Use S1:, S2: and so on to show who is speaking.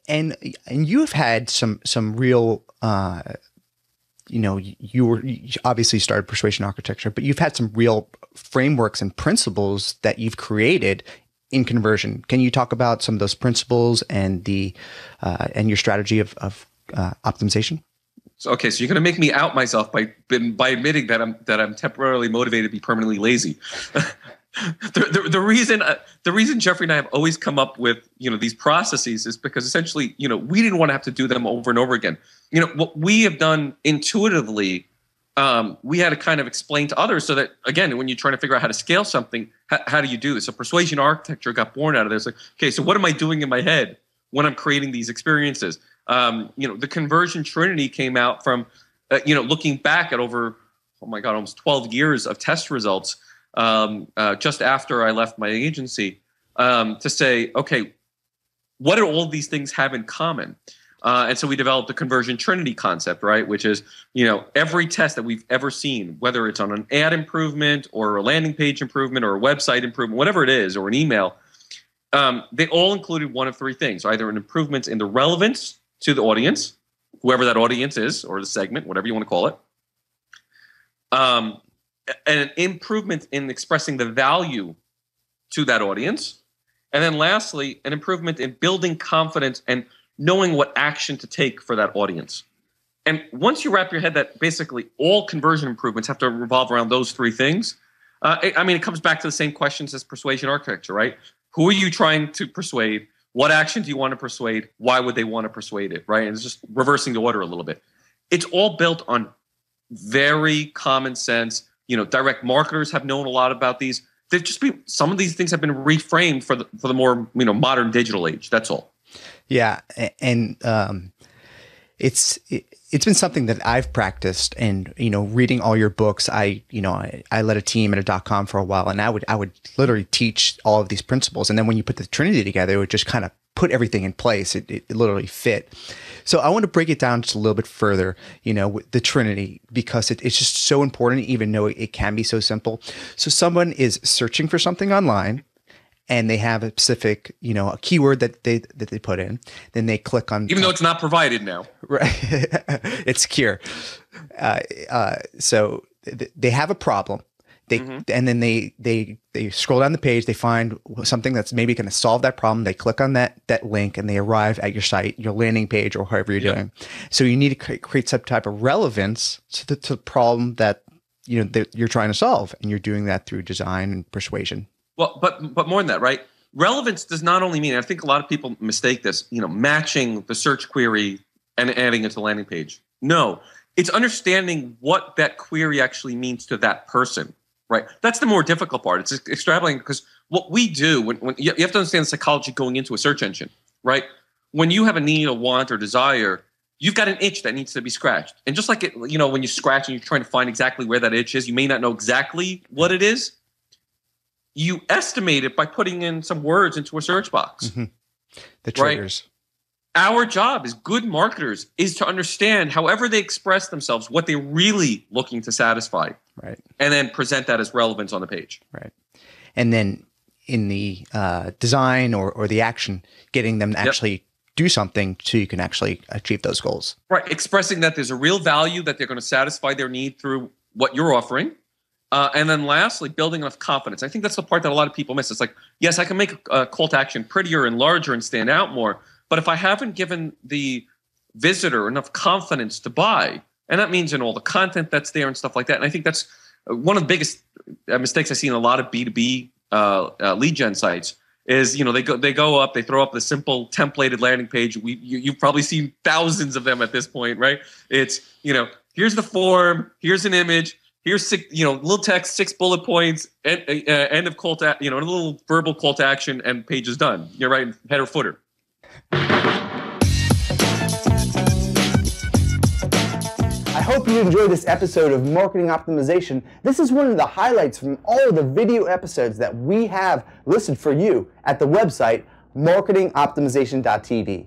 S1: And you've had some real, you obviously started Persuasion Architecture, but you've had some real frameworks and principles that you've created in conversion. Can you talk about some of those principles and and your strategy of optimization?
S2: So you're going to make me out myself by admitting that I'm temporarily motivated to be permanently lazy. The reason Jeffrey and I have always come up with these processes is because essentially we didn't want to have to do them over and over again. What we have done intuitively, we had to kind of explain to others so that again, when you're trying to figure out how to scale something, how do you do this? So persuasion architecture got born out of this. Like, okay, so what am I doing in my head when I'm creating these experiences? The conversion trinity came out from looking back at over almost 12 years of test results. Just after I left my agency, to say, okay, what do all these things have in common? And so we developed the conversion trinity concept, right? Which is, every test that we've ever seen, whether it's on an ad improvement or a landing page improvement or a website improvement, whatever it is, or an email, they all included one of three things: either an improvement in the relevance to the audience, whoever that audience is, or the segment, whatever you want to call it, an improvement in expressing the value to that audience. And then lastly, an improvement in building confidence and knowing what action to take for that audience. And once you wrap your head that basically all conversion improvements have to revolve around those three things, it comes back to the same questions as persuasion architecture, right? Who are you trying to persuade? What action do you want to persuade? Why would they want to persuade it, right? And it's just reversing the order a little bit. It's all built on very common sense. Direct marketers have known a lot about these. Some of these things have been reframed for the more modern digital age. That's all.
S1: Yeah, and it's been something that I've practiced, and reading all your books. I led a team at a .com for a while, and I would literally teach all of these principles, and then when you put the Trinity together, it would just kind of put everything in place. It literally fit. So I want to break it down just a little bit further, with the Trinity, because it's just so important, even though it can be so simple. So someone is searching for something online, and they have a specific, a keyword that they put in. Then they click on,
S2: even though it's not provided now,
S1: right? It's secure. So they have a problem. And then they scroll down the page. They find something that's maybe going to solve that problem. They click on that link, and they arrive at your site, your landing page, or however you're doing. So you need to create some type of relevance to the problem that that you're trying to solve, and you're doing that through design and persuasion.
S2: Well, but more than that, right? Relevance does not only mean, I think a lot of people mistake this, matching the search query and adding it to the landing page. No, it's understanding what that query actually means to that person. Right. That's the more difficult part. It's extrapolating, because what we do when you have to understand the psychology going into a search engine, right? When you have a need, a want, or desire, you've got an itch that needs to be scratched. And just like when you scratch and you're trying to find exactly where that itch is, you may not know exactly what it is. You estimate it by putting in some words into a search box.
S1: Mm-hmm. The triggers.
S2: Right? Our job as good marketers is to understand, however they express themselves, what they're really looking to satisfy.
S1: Right.
S2: And then present that as relevance on the page.
S1: Right. And then in the design or the action, getting them to actually do something so you can actually achieve those goals.
S2: Right. Expressing that there's a real value, that they're going to satisfy their need through what you're offering. And then lastly, building enough confidence. I think that's the part that a lot of people miss. It's like, yes, I can make a call to action prettier and larger and stand out more. But if I haven't given the visitor enough confidence to buy, and that means in all the content that's there and stuff like that. And I think that's one of the biggest mistakes I see in a lot of B2B lead gen sites is, they go up, they throw up the simple templated landing page. You've probably seen thousands of them at this point, right? It's, here's the form, here's an image, here's six, little text, 6 bullet points, end of call to, a little verbal call to action, and page is done. You're right, header footer.
S3: I hope you enjoyed this episode of Marketing Optimization. This is one of the highlights from all of the video episodes that we have listed for you at the website marketingoptimization.tv.